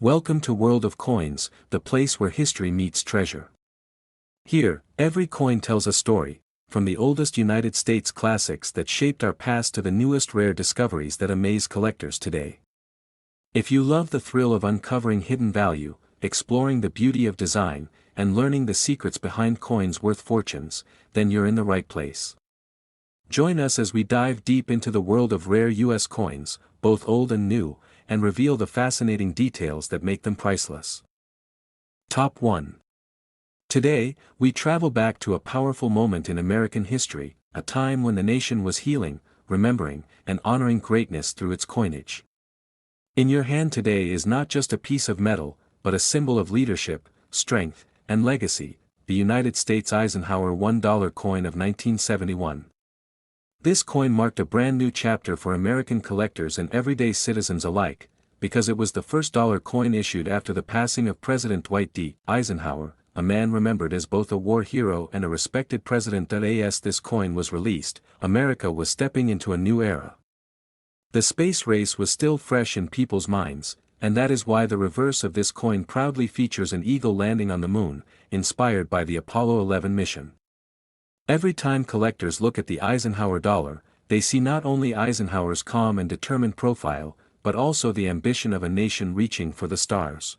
Welcome to World of Coins, the place where history meets treasure. Here, every coin tells a story, from the oldest United States classics that shaped our past to the newest rare discoveries that amaze collectors today. If you love the thrill of uncovering hidden value, exploring the beauty of design, and learning the secrets behind coins worth fortunes, then you're in the right place. Join us as we dive deep into the world of rare U.S. coins, both old and new, and reveal the fascinating details that make them priceless. Top 1. Today, we travel back to a powerful moment in American history, a time when the nation was healing, remembering, and honoring greatness through its coinage. In your hand today is not just a piece of metal, but a symbol of leadership, strength, and legacy, the United States Eisenhower $1 coin of 1971. This coin marked a brand new chapter for American collectors and everyday citizens alike, because it was the first dollar coin issued after the passing of President Dwight D. Eisenhower, a man remembered as both a war hero and a respected president. As this coin was released, America was stepping into a new era. The space race was still fresh in people's minds, and that is why the reverse of this coin proudly features an eagle landing on the moon, inspired by the Apollo 11 mission. Every time collectors look at the Eisenhower dollar, they see not only Eisenhower's calm and determined profile, but also the ambition of a nation reaching for the stars.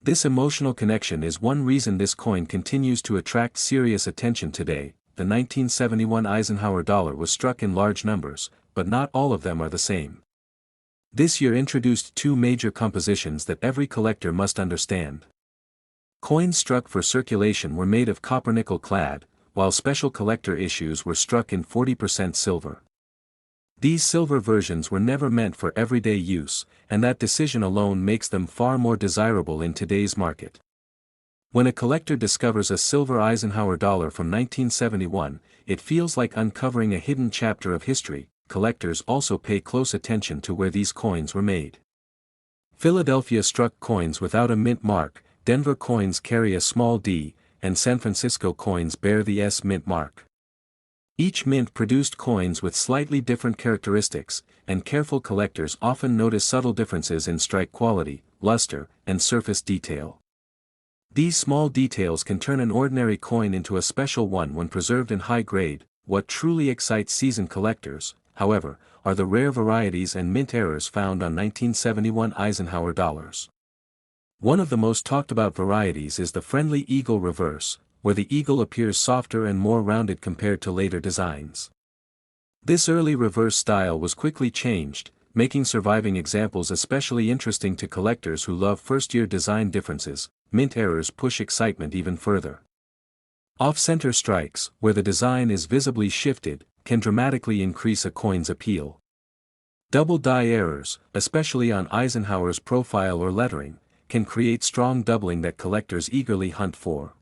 This emotional connection is one reason this coin continues to attract serious attention today. The 1971 Eisenhower dollar was struck in large numbers, but not all of them are the same. This year introduced two major compositions that every collector must understand. Coins struck for circulation were made of copper-nickel clad, while special collector issues were struck in 40% silver. These silver versions were never meant for everyday use, and that decision alone makes them far more desirable in today's market. When a collector discovers a silver Eisenhower dollar from 1971, it feels like uncovering a hidden chapter of history. Collectors also pay close attention to where these coins were made. Philadelphia struck coins without a mint mark, Denver coins carry a small D, and San Francisco coins bear the S mint mark. Each mint produced coins with slightly different characteristics, and careful collectors often notice subtle differences in strike quality, luster, and surface detail. These small details can turn an ordinary coin into a special one when preserved in high grade. What truly excites seasoned collectors, however, are the rare varieties and mint errors found on 1971 Eisenhower dollars. One of the most talked about varieties is the friendly eagle reverse, where the eagle appears softer and more rounded compared to later designs. This early reverse style was quickly changed, making surviving examples especially interesting to collectors who love first-year design differences. Mint errors push excitement even further. Off-center strikes, where the design is visibly shifted, can dramatically increase a coin's appeal. Double die errors, especially on Eisenhower's profile or lettering, can create strong doubling that collectors eagerly hunt for.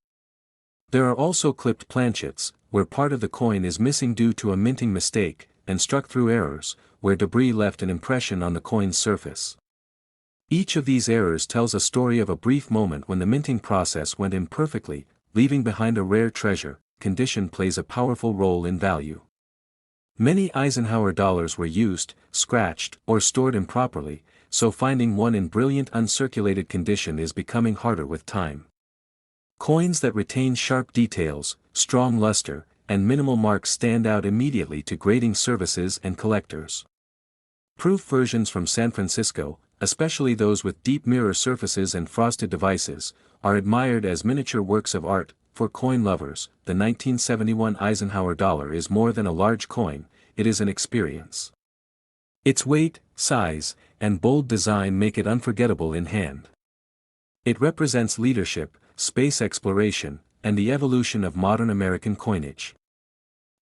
There are also clipped planchets, where part of the coin is missing due to a minting mistake, and struck through errors, where debris left an impression on the coin's surface. Each of these errors tells a story of a brief moment when the minting process went imperfectly, leaving behind a rare treasure. Condition plays a powerful role in value. Many Eisenhower dollars were used, scratched, or stored improperly, so finding one in brilliant uncirculated condition is becoming harder with time. Coins that retain sharp details, strong luster, and minimal marks stand out immediately to grading services and collectors. Proof versions from San Francisco, especially those with deep mirror surfaces and frosted devices, are admired as miniature works of art. For coin lovers, the 1971 Eisenhower dollar is more than a large coin, it is an experience. Its weight, size, and bold design make it unforgettable in hand. It represents leadership, space exploration, and the evolution of modern American coinage.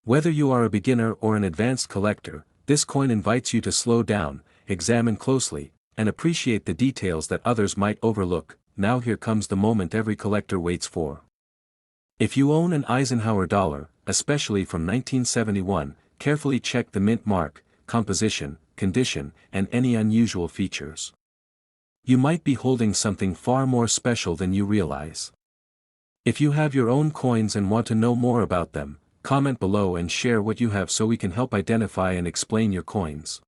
Whether you are a beginner or an advanced collector, this coin invites you to slow down, examine closely, and appreciate the details that others might overlook. Now here comes the moment every collector waits for. If you own an Eisenhower dollar, especially from 1971, carefully check the mint mark, composition, condition, and any unusual features. You might be holding something far more special than you realize. If you have your own coins and want to know more about them, comment below and share what you have so we can help identify and explain your coins.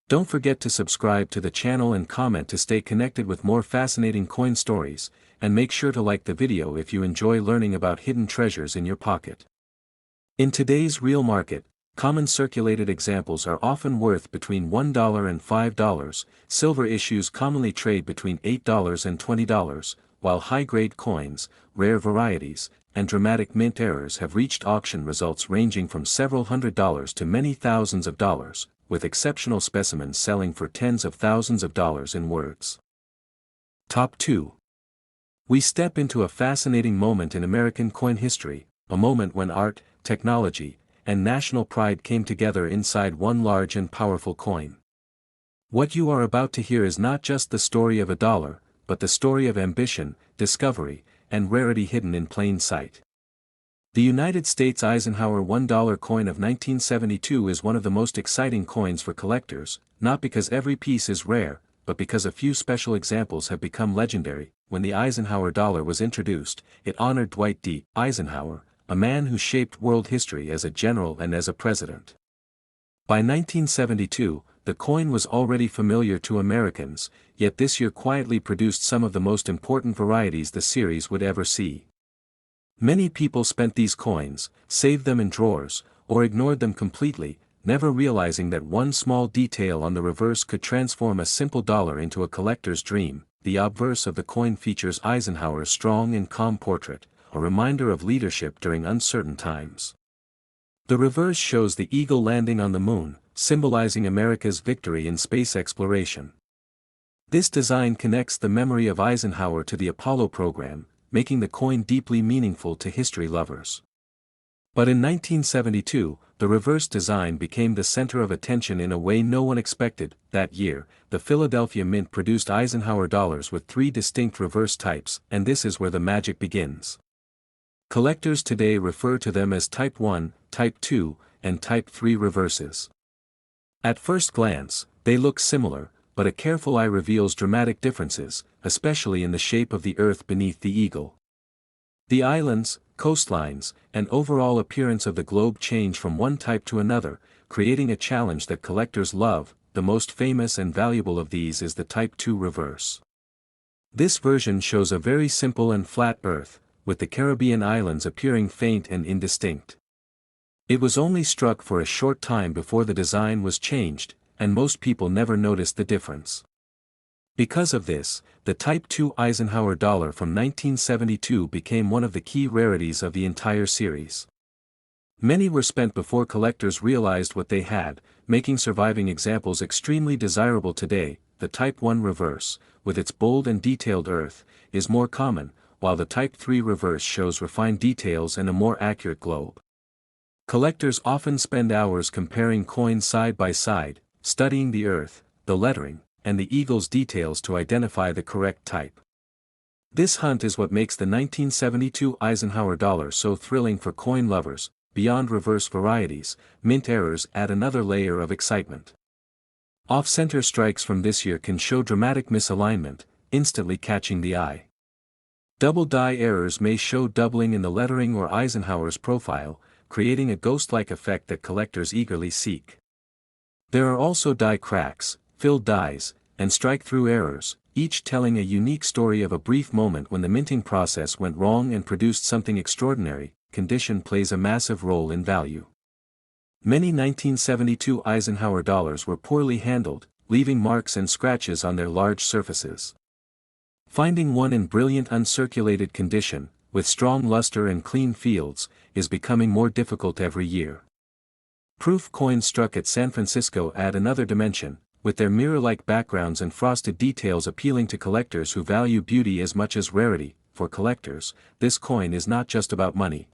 Don't forget to subscribe to the channel and comment to stay connected with more fascinating coin stories, and make sure to like the video if you enjoy learning about hidden treasures in your pocket. In today's real market, common circulated examples are often worth between $1 and $5, silver issues commonly trade between $8 and $20, while high-grade coins, rare varieties, and dramatic mint errors have reached auction results ranging from several $100s to many thousands of dollars, with exceptional specimens selling for tens of thousands of dollars in words. Top 2. We step into a fascinating moment in American coin history, a moment when art, technology, and national pride came together inside one large and powerful coin. What you are about to hear is not just the story of a dollar, but the story of ambition, discovery, and rarity hidden in plain sight. The United States Eisenhower $1 coin of 1972 is one of the most exciting coins for collectors, not because every piece is rare, but because a few special examples have become legendary. When the Eisenhower dollar was introduced, it honored Dwight D. Eisenhower, a man who shaped world history as a general and as a president. By 1972, the coin was already familiar to Americans, yet this year quietly produced some of the most important varieties the series would ever see. Many people spent these coins, saved them in drawers, or ignored them completely, never realizing that one small detail on the reverse could transform a simple dollar into a collector's dream. The obverse of the coin features Eisenhower's strong and calm portrait, a reminder of leadership during uncertain times. The reverse shows the eagle landing on the moon, symbolizing America's victory in space exploration. This design connects the memory of Eisenhower to the Apollo program, making the coin deeply meaningful to history lovers. But in 1972, the reverse design became the center of attention in a way no one expected. That year, the Philadelphia Mint produced Eisenhower dollars with 3 distinct reverse types, and this is where the magic begins. Collectors today refer to them as Type 1, Type 2, and Type 3 reverses. At first glance, they look similar, but a careful eye reveals dramatic differences, especially in the shape of the earth beneath the eagle. The islands, coastlines, and overall appearance of the globe change from one type to another, creating a challenge that collectors love. The most famous and valuable of these is the Type 2 reverse. This version shows a very simple and flat earth, with the Caribbean islands appearing faint and indistinct. It was only struck for a short time before the design was changed, and most people never noticed the difference. Because of this, the Type 2 Eisenhower dollar from 1972 became one of the key rarities of the entire series. Many were spent before collectors realized what they had, making surviving examples extremely desirable today. The Type 1 reverse, with its bold and detailed earth, is more common, while the Type 3 reverse shows refined details and a more accurate globe. Collectors often spend hours comparing coins side by side, studying the earth, the lettering, and the eagle's details to identify the correct type. This hunt is what makes the 1972 Eisenhower dollar so thrilling for coin lovers. Beyond reverse varieties, mint errors add another layer of excitement. Off-center strikes from this year can show dramatic misalignment, instantly catching the eye. Double die errors may show doubling in the lettering or Eisenhower's profile, creating a ghost-like effect that collectors eagerly seek. There are also die cracks, filled dies, and strike-through errors, each telling a unique story of a brief moment when the minting process went wrong and produced something extraordinary. Condition plays a massive role in value. Many 1972 Eisenhower dollars were poorly handled, leaving marks and scratches on their large surfaces. Finding one in brilliant uncirculated condition, with strong luster and clean fields, is becoming more difficult every year. Proof coins struck at San Francisco add another dimension, with their mirror-like backgrounds and frosted details appealing to collectors who value beauty as much as rarity. For collectors, this coin is not just about money.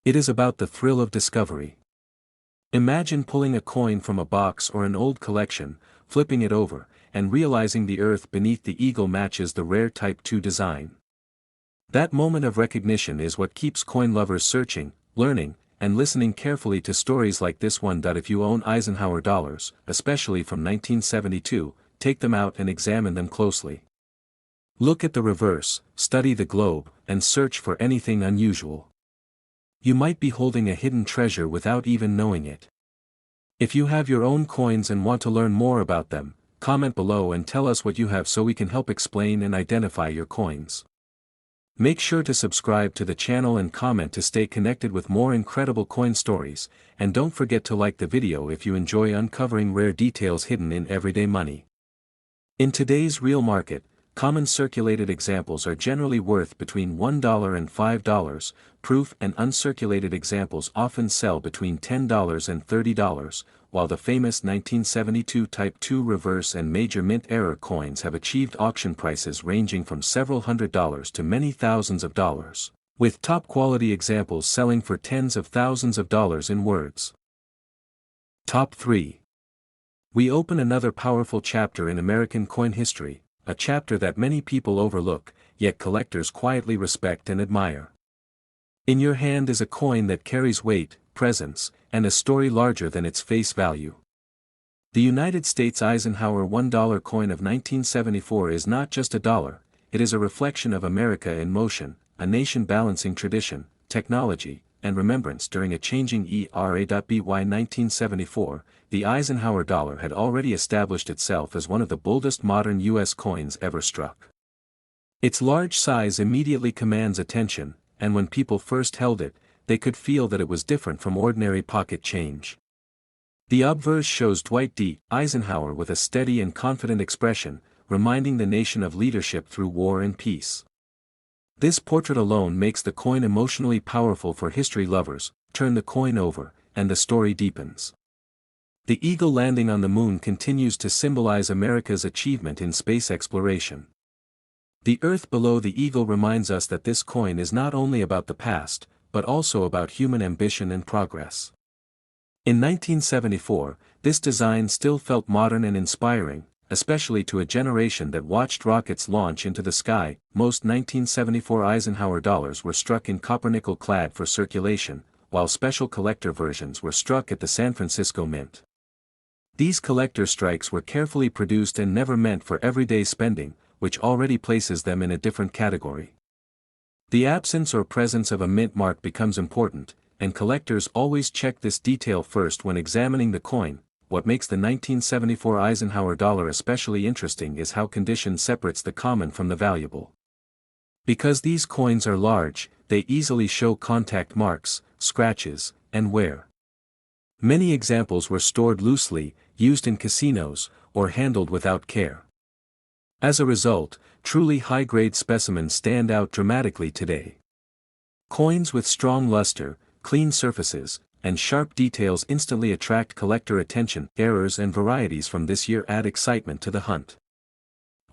It is about the thrill of discovery. Imagine pulling a coin from a box or an old collection, flipping it over, and realizing the earth beneath the eagle matches the rare Type 2 design. That moment of recognition is what keeps coin lovers searching, learning, and listening carefully to stories like this one. If you own Eisenhower dollars, especially from 1972, take them out and examine them closely. Look at the reverse, study the globe, and search for anything unusual. You might be holding a hidden treasure without even knowing it. If you have your own coins and want to learn more about them, comment below and tell us what you have so we can help explain and identify your coins. Make sure to subscribe to the channel and comment to stay connected with more incredible coin stories, and don't forget to like the video if you enjoy uncovering rare details hidden in everyday money. In today's real market, common circulated examples are generally worth between $1 and $5, proof and uncirculated examples often sell between $10 and $30, while the famous 1972 Type II reverse and major mint error coins have achieved auction prices ranging from several $100s to many thousands of dollars, with top-quality examples selling for tens of thousands of dollars in words. Top 3. We open another powerful chapter in American coin history, a chapter that many people overlook, yet collectors quietly respect and admire. In your hand is a coin that carries weight, presence, and a story larger than its face value. The United States Eisenhower $1 coin of 1974 is not just a dollar, it is a reflection of America in motion, a nation balancing tradition, technology, and remembrance during a changing era. By 1974, the Eisenhower dollar had already established itself as one of the boldest modern U.S. coins ever struck. Its large size immediately commands attention, and when people first held it, they could feel that it was different from ordinary pocket change. The obverse shows Dwight D. Eisenhower with a steady and confident expression, reminding the nation of leadership through war and peace. This portrait alone makes the coin emotionally powerful for history lovers. Turn the coin over, and the story deepens. The eagle landing on the moon continues to symbolize America's achievement in space exploration. The earth below the eagle reminds us that this coin is not only about the past, but also about human ambition and progress. In 1974, this design still felt modern and inspiring, especially to a generation that watched rockets launch into the sky. Most 1974 Eisenhower dollars were struck in copper-nickel clad for circulation, while special collector versions were struck at the San Francisco Mint. These collector strikes were carefully produced and never meant for everyday spending, which already places them in a different category. The absence or presence of a mint mark becomes important, and collectors always check this detail first when examining the coin. What makes the 1974 Eisenhower dollar especially interesting is how condition separates the common from the valuable. Because these coins are large, they easily show contact marks, scratches, and wear. Many examples were stored loosely, used in casinos, or handled without care. As a result, truly high-grade specimens stand out dramatically today. Coins with strong luster, clean surfaces, and sharp details instantly attract collector attention. Errors and varieties from this year add excitement to the hunt.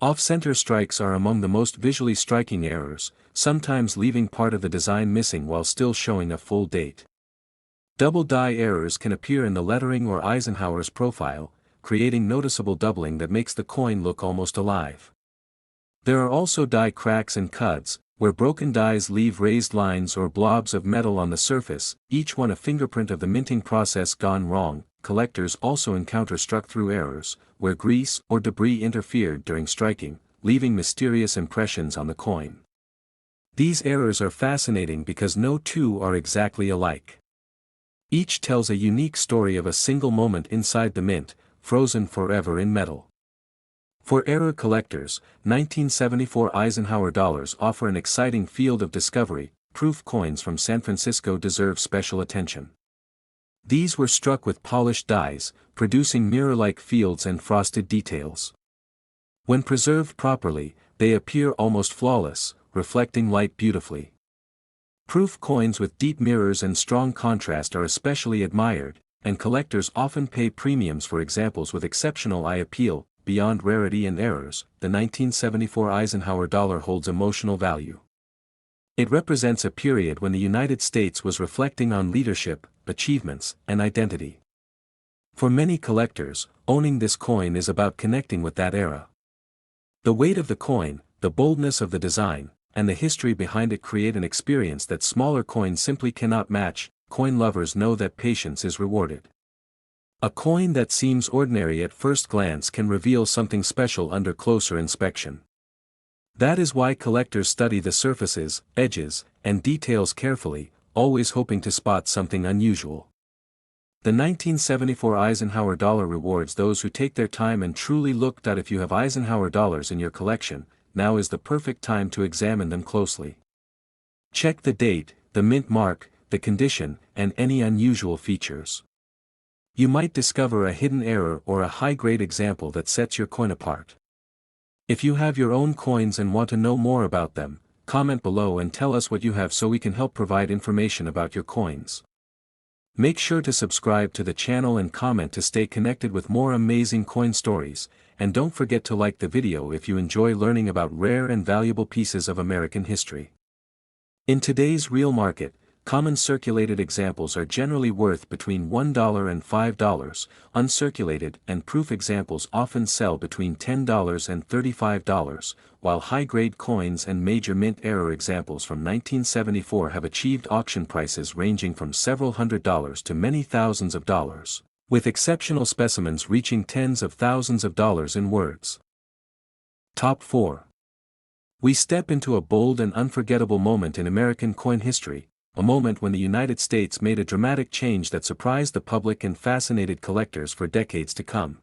Off-center strikes are among the most visually striking errors, sometimes leaving part of the design missing while still showing a full date. Double die errors can appear in the lettering or Eisenhower's profile, creating noticeable doubling that makes the coin look almost alive. There are also die cracks and cuts, where broken dies leave raised lines or blobs of metal on the surface, each one a fingerprint of the minting process gone wrong. Collectors also encounter struck-through errors, where grease or debris interfered during striking, leaving mysterious impressions on the coin. These errors are fascinating because no two are exactly alike. Each tells a unique story of a single moment inside the mint, frozen forever in metal. For error collectors, 1974 Eisenhower dollars offer an exciting field of discovery. Proof coins from San Francisco deserve special attention. These were struck with polished dies, producing mirror-like fields and frosted details. When preserved properly, they appear almost flawless, reflecting light beautifully. Proof coins with deep mirrors and strong contrast are especially admired, and collectors often pay premiums for examples with exceptional eye appeal. Beyond rarity and errors, the 1974 Eisenhower dollar holds emotional value. It represents a period when the United States was reflecting on leadership, achievements, and identity. For many collectors, owning this coin is about connecting with that era. The weight of the coin, the boldness of the design, and the history behind it create an experience that smaller coins simply cannot match. Coin lovers know that patience is rewarded. A coin that seems ordinary at first glance can reveal something special under closer inspection. That is why collectors study the surfaces, edges, and details carefully, always hoping to spot something unusual. The 1974 Eisenhower Dollar rewards those who take their time and truly look. If you have Eisenhower Dollars in your collection, now is the perfect time to examine them closely. Check the date, the mint mark, the condition, and any unusual features. You might discover a hidden error or a high-grade example that sets your coin apart. If you have your own coins and want to know more about them, comment below and tell us what you have so we can help provide information about your coins. Make sure to subscribe to the channel and comment to stay connected with more amazing coin stories, and don't forget to like the video if you enjoy learning about rare and valuable pieces of American history. In today's real market, common circulated examples are generally worth between $1 and $5, uncirculated and proof examples often sell between $10 and $35, while high-grade coins and major mint error examples from 1974 have achieved auction prices ranging from several $100s to many thousands of dollars, with exceptional specimens reaching tens of thousands of dollars in words. Top 4. We step into a bold and unforgettable moment in American coin history, a moment when the United States made a dramatic change that surprised the public and fascinated collectors for decades to come.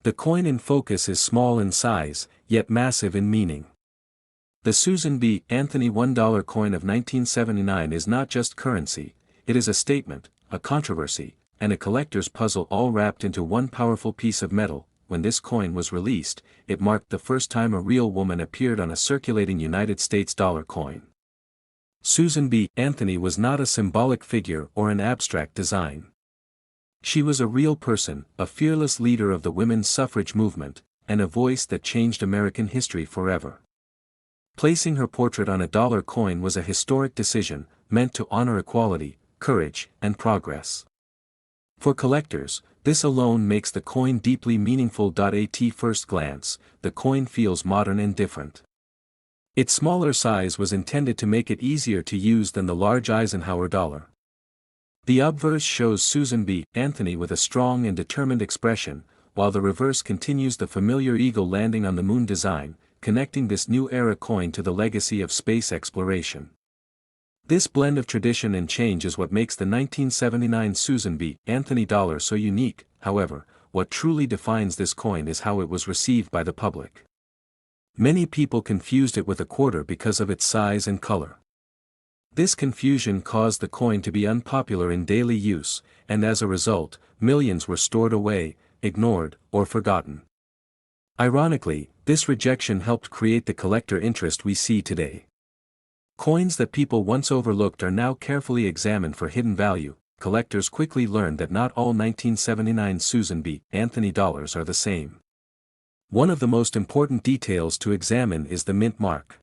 The coin in focus is small in size, yet massive in meaning. The Susan B. Anthony $1 coin of 1979 is not just currency, it is a statement, a controversy, and a collector's puzzle all wrapped into one powerful piece of metal. When this coin was released, it marked the first time a real woman appeared on a circulating United States dollar coin. Susan B. Anthony was not a symbolic figure or an abstract design. She was a real person, a fearless leader of the women's suffrage movement, and a voice that changed American history forever. Placing her portrait on a dollar coin was a historic decision, meant to honor equality, courage, and progress. For collectors, this alone makes the coin deeply meaningful. At first glance, the coin feels modern and different. Its smaller size was intended to make it easier to use than the large Eisenhower dollar. The obverse shows Susan B. Anthony with a strong and determined expression, while the reverse continues the familiar eagle landing on the moon design, connecting this new era coin to the legacy of space exploration. This blend of tradition and change is what makes the 1979 Susan B. Anthony dollar so unique. However, what truly defines this coin is how it was received by the public. Many people confused it with a quarter because of its size and color. This confusion caused the coin to be unpopular in daily use, and as a result, millions were stored away, ignored, or forgotten. Ironically, this rejection helped create the collector interest we see today. Coins that people once overlooked are now carefully examined for hidden value. Collectors quickly learned that not all 1979 Susan B. Anthony dollars are the same. One of the most important details to examine is the mint mark.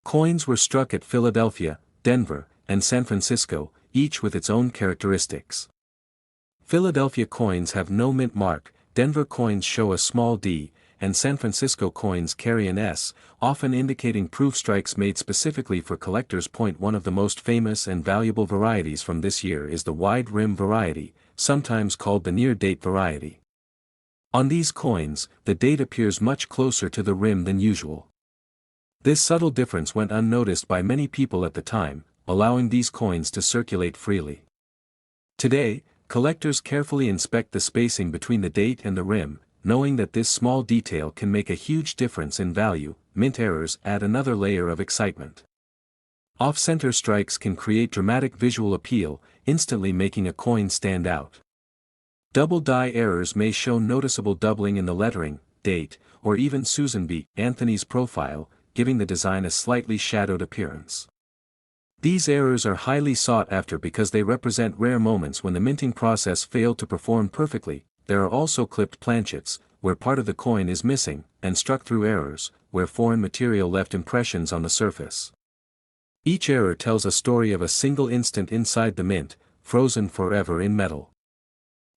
Coins were struck at Philadelphia, Denver, and San Francisco, each with its own characteristics. Philadelphia coins have no mint mark, Denver coins show a small D, and San Francisco coins carry an S, often indicating proof strikes made specifically for collectors. One of the most famous and valuable varieties from this year is the wide rim variety, sometimes called the near-date variety. On these coins, the date appears much closer to the rim than usual. This subtle difference went unnoticed by many people at the time, allowing these coins to circulate freely. Today, collectors carefully inspect the spacing between the date and the rim, knowing that this small detail can make a huge difference in value. Mint errors add another layer of excitement. Off-center strikes can create dramatic visual appeal, instantly making a coin stand out. Double die errors may show noticeable doubling in the lettering, date, or even Susan B. Anthony's profile, giving the design a slightly shadowed appearance. These errors are highly sought after because they represent rare moments when the minting process failed to perform perfectly. There are also clipped planchets, where part of the coin is missing, and struck through errors, where foreign material left impressions on the surface. Each error tells a story of a single instant inside the mint, frozen forever in metal.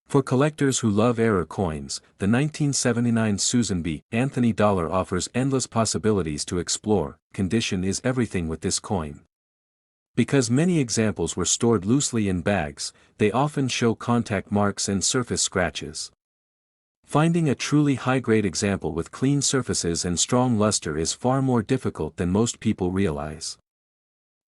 For collectors who love error coins, the 1979 Susan B. Anthony dollar offers endless possibilities to explore. Condition is everything with this coin. Because many examples were stored loosely in bags, they often show contact marks and surface scratches. Finding a truly high-grade example with clean surfaces and strong luster is far more difficult than most people realize.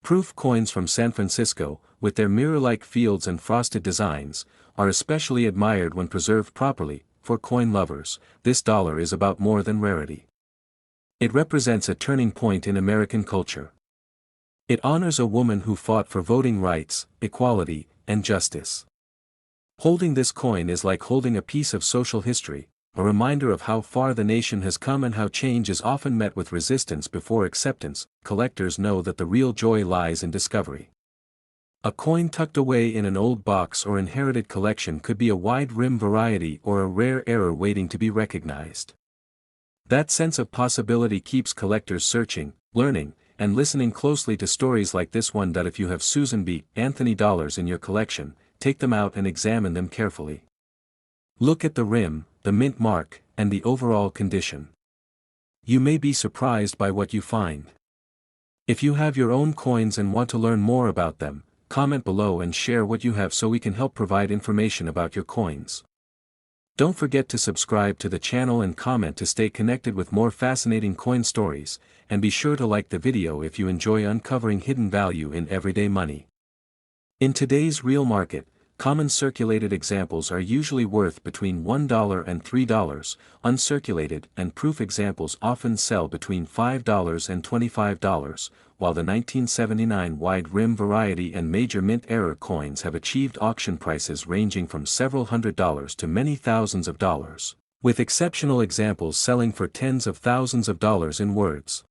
Proof coins from San Francisco, with their mirror-like fields and frosted designs, are especially admired when preserved properly. For coin lovers, this dollar is about more than rarity. It represents a turning point in American culture. It honors a woman who fought for voting rights, equality, and justice. Holding this coin is like holding a piece of social history, a reminder of how far the nation has come and how change is often met with resistance before acceptance. Collectors know that the real joy lies in discovery. A coin tucked away in an old box or inherited collection could be a wide rim variety or a rare error waiting to be recognized. That sense of possibility keeps collectors searching, learning, and listening closely to stories like this one. If you have Susan B. Anthony dollars in your collection, take them out and examine them carefully. Look at the rim, the mint mark, and the overall condition. You may be surprised by what you find. If you have your own coins and want to learn more about them, comment below and share what you have so we can help provide information about your coins. Don't forget to subscribe to the channel and comment to stay connected with more fascinating coin stories, and be sure to like the video if you enjoy uncovering hidden value in everyday money. In today's real market, common circulated examples are usually worth between $1 and $3, uncirculated and proof examples often sell between $5 and $25, while the 1979 wide rim variety and major mint error coins have achieved auction prices ranging from several $100s to many thousands of dollars, with exceptional examples selling for tens of thousands of dollars in words.